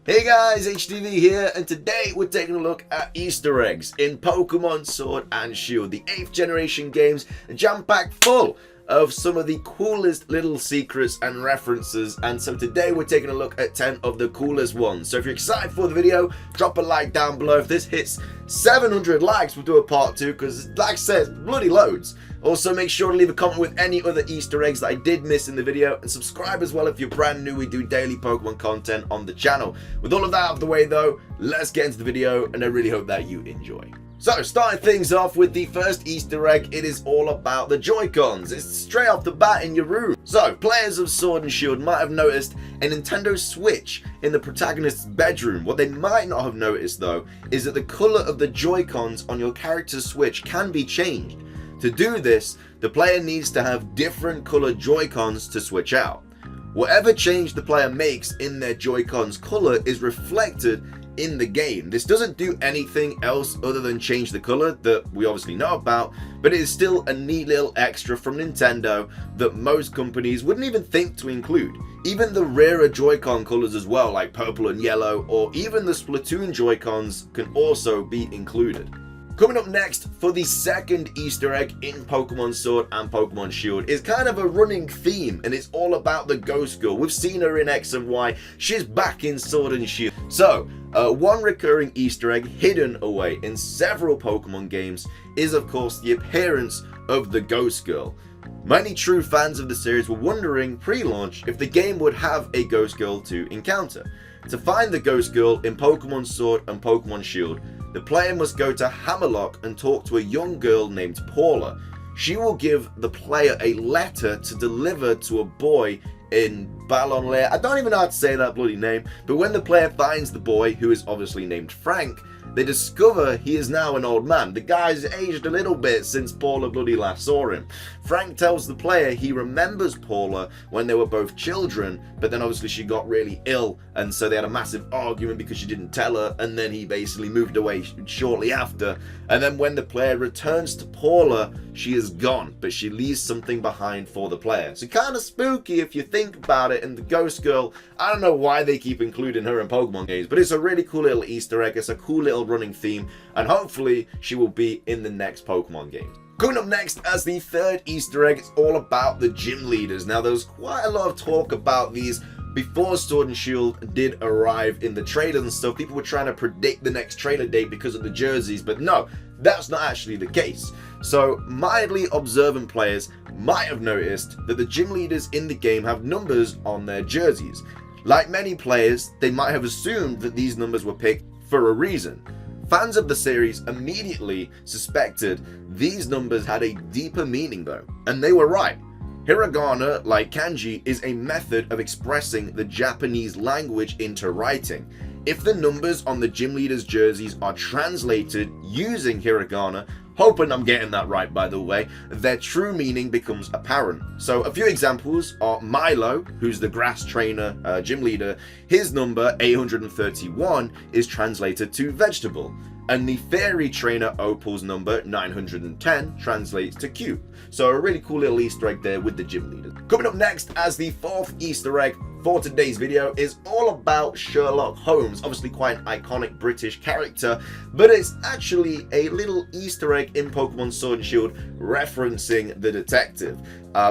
Hey guys, HDvee here, and today we're taking a look at Easter eggs in Pokemon Sword and Shield, the 8th generation games, jam-packed full of some of the coolest little secrets and references. And so today we're taking a look at 10 of the coolest ones. So if you're excited for the video, drop a like down below. If this hits 700 likes, we'll do a part 2, because like I said, bloody loads. Also, make sure to leave a comment with any other Easter eggs that I did miss in the video, and subscribe as well if you're brand new. We do daily Pokemon content on the channel. With all of that out of the way though, let's get into the video, and I really hope that you enjoy. So, starting things off with the first Easter egg, it is all about the Joy-Cons. It's straight off the bat in your room. So, players of Sword and Shield might have noticed a Nintendo Switch in the protagonist's bedroom. What they might not have noticed though, is that the color of the Joy-Cons on your character's Switch can be changed. To do this, the player needs to have different colored Joy-Cons to switch out. Whatever change the player makes in their Joy-Cons color is reflected in the game. This doesn't do anything else other than change the color that we obviously know about, but it is still a neat little extra from Nintendo that most companies wouldn't even think to include. Even the rarer Joy-Con colors as well, like purple and yellow, or even the Splatoon Joy-Cons can also be included. Coming up next for the second Easter egg in Pokemon Sword and Pokemon Shield is kind of a running theme, and it's all about the Ghost Girl. We've seen her in X and Y, she's back in Sword and Shield. So, one recurring Easter egg hidden away in several Pokemon games is of course the appearance of the Ghost Girl. Many true fans of the series were wondering pre-launch if the game would have a Ghost Girl to encounter. To find the Ghost Girl in Pokemon Sword and Pokemon Shield, the player must go to Hammerlock and talk to a young girl named Paula. She will give the player a letter to deliver to a boy in Ballonlair. I don't even know how to say that bloody name, but when the player finds the boy, who is obviously named Frank, they discover he is now an old man. The guy's aged a little bit since Paula bloody last saw him. Frank tells the player he remembers Paula when they were both children, but then obviously she got really ill, and so they had a massive argument because she didn't tell her, and then he basically moved away shortly after. And then when the player returns to Paula, she is gone, but she leaves something behind for the player. So kind of spooky if you think about it. And the Ghost Girl, I don't know why they keep including her in Pokemon games, but it's a really cool little Easter egg. It's a cool little running theme, and hopefully she will be in the next Pokemon game. Coming up next as the third Easter egg, it's all about the gym leaders. Now, there was quite a lot of talk about these before Sword and Shield did arrive in the trailers and stuff. People were trying to predict the next trailer date because of the jerseys, but no, that's not actually the case. So mildly observant players might have noticed that the gym leaders in the game have numbers on their jerseys. Like many players, they might have assumed that these numbers were picked for a reason. Fans of the series immediately suspected these numbers had a deeper meaning though, and they were right. Hiragana, like kanji, is a method of expressing the Japanese language into writing. If the numbers on the gym leaders' jerseys are translated using hiragana, hoping I'm getting that right by the way, their true meaning becomes apparent. So a few examples are Milo, who's the grass trainer gym leader. His number 831 is translated to vegetable, and the fairy trainer Opal's number 910 translates to cute. So a really cool little Easter egg there with the gym leaders. Coming up next as the fourth Easter egg for today's video is all about Sherlock Holmes. Obviously quite an iconic British character, but it's actually a little Easter egg in Pokemon Sword and Shield referencing the detective.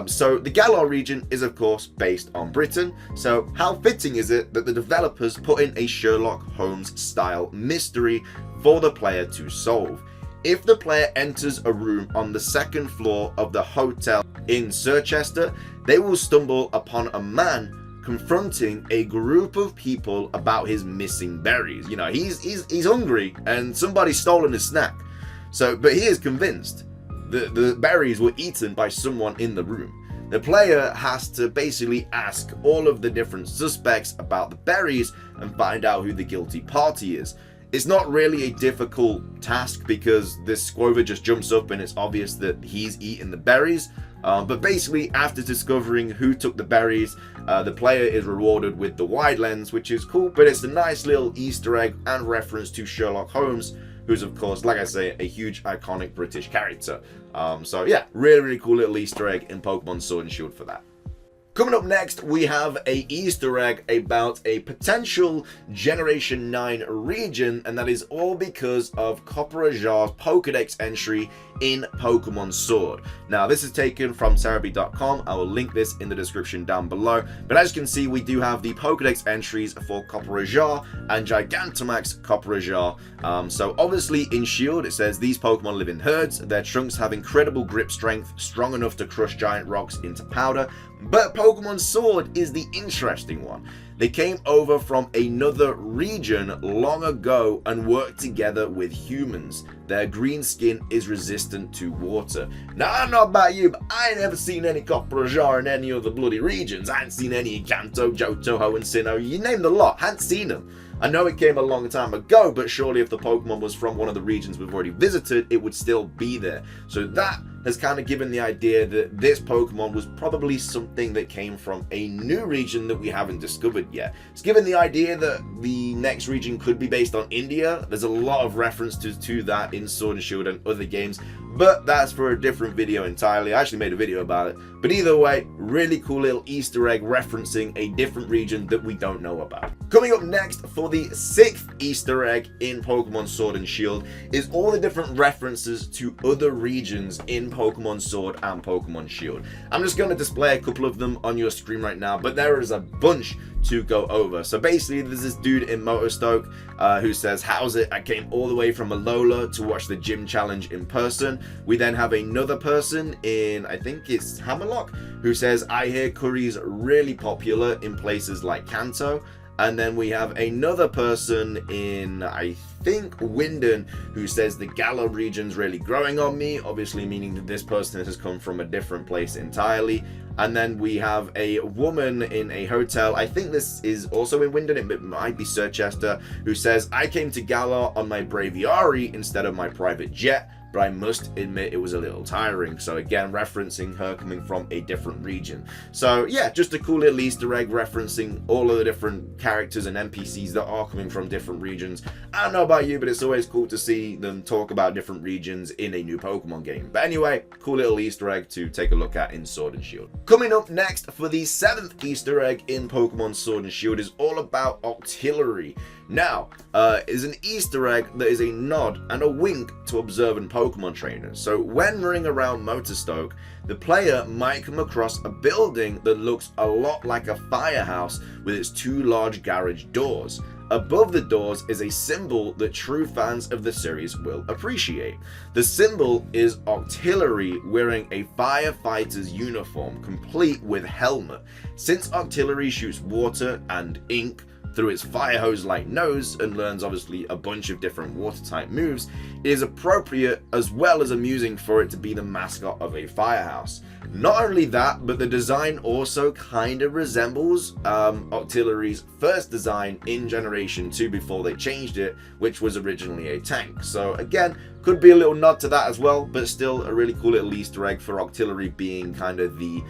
So the Galar region is of course based on Britain, so how fitting is it that the developers put in a Sherlock Holmes style mystery for the player to solve. If the player enters a room on the second floor of the hotel in Circhester, they will stumble upon a man confronting a group of people about his missing berries. You know, he's hungry and somebody's stolen his snack. But he is convinced that the berries were eaten by someone in the room. The player has to basically ask all of the different suspects about the berries and find out who the guilty party is. It's not really a difficult task because this Squover just jumps up and it's obvious that he's eaten the berries. But basically, after discovering who took the berries, the player is rewarded with the wide lens, which is cool, but it's a nice little Easter egg and reference to Sherlock Holmes, who's of course, like I say, a huge iconic British character. So yeah, really cool little Easter egg in Pokemon Sword and Shield for that. Coming up next, we have a Easter egg about a potential Generation 9 region, and that is all because of Copperajah's Pokedex entry in Pokemon Sword. Now, this is taken from HDvee.com. I will link this in the description down below. But as you can see, we do have the Pokedex entries for Copperajah and Gigantamax Copperajah. So obviously in Shield, it says these Pokemon live in herds. Their trunks have incredible grip strength, strong enough to crush giant rocks into powder. But Pokemon Sword is the interesting one. They came over from another region long ago and worked together with humans. Their green skin is resistant to water. Now, I don't know about you, but I ain't never seen any Copperajah in any other bloody regions. I ain't seen any in Kanto, Johto, Hoenn, Sinnoh. You name the lot. Hadn't seen them. I know it came a long time ago, but surely if the Pokemon was from one of the regions we've already visited, it would still be there. So that has kind of given the idea that this Pokemon was probably something that came from a new region that we haven't discovered yet. It's given the idea that the next region could be based on India. There's a lot of references to that in Sword and Shield and other games, but that's for a different video entirely. I actually made a video about it. But either way, really cool little Easter egg referencing a different region that we don't know about. Coming up next for the 6th Easter egg in Pokemon Sword and Shield is all the different references to other regions in Pokemon Sword and Pokemon Shield. I'm just going to display a couple of them on your screen right now, but there is a bunch to go over. So basically, there's this dude in Motostoke who says, "How's it? I came all the way from Alola to watch the gym challenge in person." We then have another person in, I think it's Hammerlock, who says, "I hear curry's really popular in places like Kanto." And then we have another person in, I think, Winden, who says the Galar region's really growing on me, obviously meaning that this person has come from a different place entirely. And then we have a woman in a hotel, I think this is also in Winden, it might be Sirchester, who says, "I came to Galar on my Braviary instead of my private jet, but I must admit it was a little tiring." So again, referencing her coming from a different region. So yeah, just a cool little Easter egg referencing all of the different characters and NPCs that are coming from different regions. I don't know about you, but it's always cool to see them talk about different regions in a new Pokemon game. But anyway, cool little Easter egg to take a look at in Sword and Shield. Coming up next for the 7th Easter egg in Pokemon Sword and Shield is all about Octillery. Now, is an Easter egg that is a nod and a wink to observant Pokemon trainers. So when running around Motostoke, the player might come across a building that looks a lot like a firehouse with its 2 large garage doors. Above the doors is a symbol that true fans of the series will appreciate. The symbol is Octillery wearing a firefighter's uniform, complete with helmet. Since Octillery shoots water and ink through its fire hose-like nose and learns obviously a bunch of different water-type moves, it is appropriate as well as amusing for it to be the mascot of a firehouse. Not only that, but the design also kind of resembles Octillery's first design in Generation 2 before they changed it, which was originally a tank. So again, could be a little nod to that as well, but still a really cool little Easter egg for Octillery being kind of the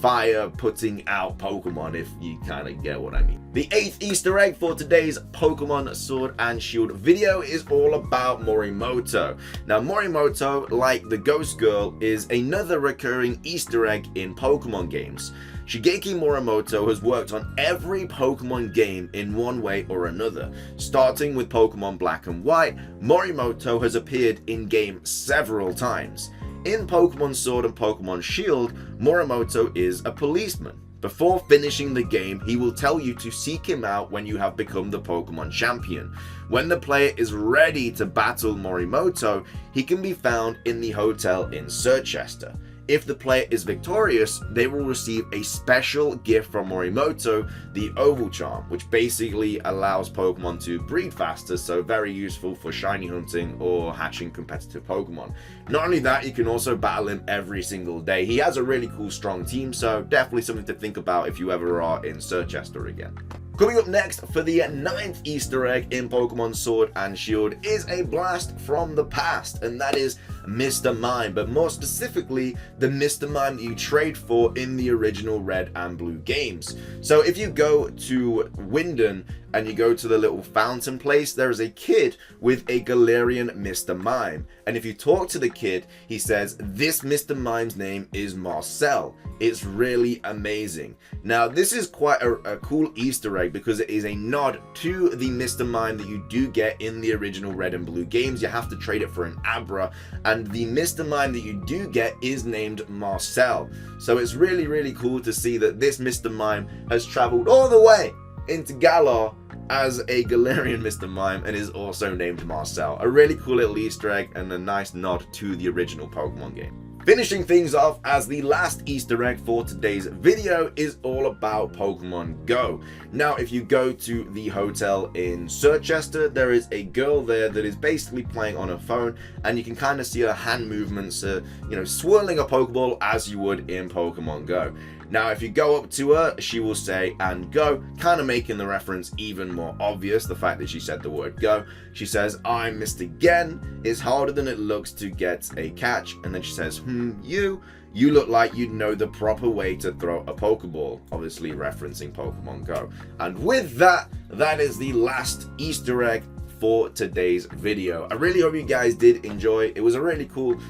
fire putting out Pokemon, if you kind of get what I mean. The 8th Easter egg for today's Pokemon Sword and Shield video is all about Morimoto. Now, Morimoto, like the Ghost Girl, is another recurring Easter egg in Pokemon games. Shigeaki Morimoto has worked on every Pokemon game in one way or another. Starting with Pokemon Black and White, Morimoto has appeared in-game several times. In Pokemon Sword and Pokemon Shield, Morimoto is a policeman. Before finishing the game, he will tell you to seek him out when you have become the Pokemon champion. When the player is ready to battle Morimoto, he can be found in the hotel in Sirchester. If the player is victorious, they will receive a special gift from Morimoto, the Oval Charm, which basically allows Pokemon to breed faster, so very useful for shiny hunting or hatching competitive Pokemon. Not only that, you can also battle him every single day. He has a really cool strong team, so definitely something to think about if you ever are in Sirchester again. Coming up next for the 9th Easter egg in Pokemon Sword and Shield is a blast from the past, and that is Mr. Mime, but more specifically, the Mr. Mime that you trade for in the original Red and Blue games. So if you go to Winden and you go to the little fountain place, there is a kid with a Galarian Mr. Mime. And if you talk to the kid, he says, this Mr. Mime's name is Marcel. It's really amazing. Now, this is quite a cool Easter egg because it is a nod to the Mr. Mime that you do get in the original Red and Blue games. You have to trade it for an Abra, and the Mr. Mime that you do get is named Marcel. So it's really, really cool to see that this Mr. Mime has traveled all the way into Galar as a Galarian Mr. Mime and is also named Marcel. A really cool little Easter egg and a nice nod to the original Pokemon game. Finishing things off as the last Easter egg for today's video is all about Pokemon Go. Now, if you go to the hotel in Sirchester, there is a girl there that is basically playing on her phone, and you can kind of see her hand movements, swirling a Pokeball as you would in Pokemon Go. Now, if you go up to her, she will say, and go, kind of making the reference even more obvious, the fact that she said the word go. She says, I'm Mr. Gen, it's harder than it looks to get a catch. And then she says, you look like you'd know the proper way to throw a Pokeball, obviously referencing Pokemon Go. And with that, that is the last Easter egg for today's video. I really hope you guys did enjoy. It was a really cool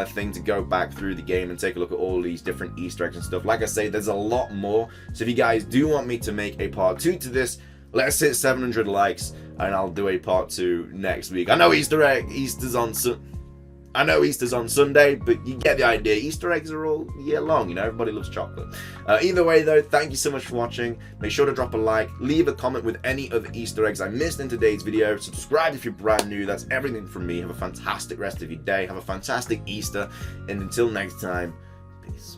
thing to go back through the game and take a look at all these different Easter eggs and stuff. Like I say, there's a lot more. So if you guys do want me to make a part 2 to this, let's hit 700 likes and I'll do a part 2 next week. I know Easter's on Sunday, but you get the idea. Easter eggs are all year long, everybody loves chocolate. Either way though, thank you so much for watching. Make sure to drop a like, leave a comment with any of the Easter eggs I missed in today's video, subscribe if you're brand new. That's everything from me. Have a fantastic rest of your day, have a fantastic Easter, and until next time, peace.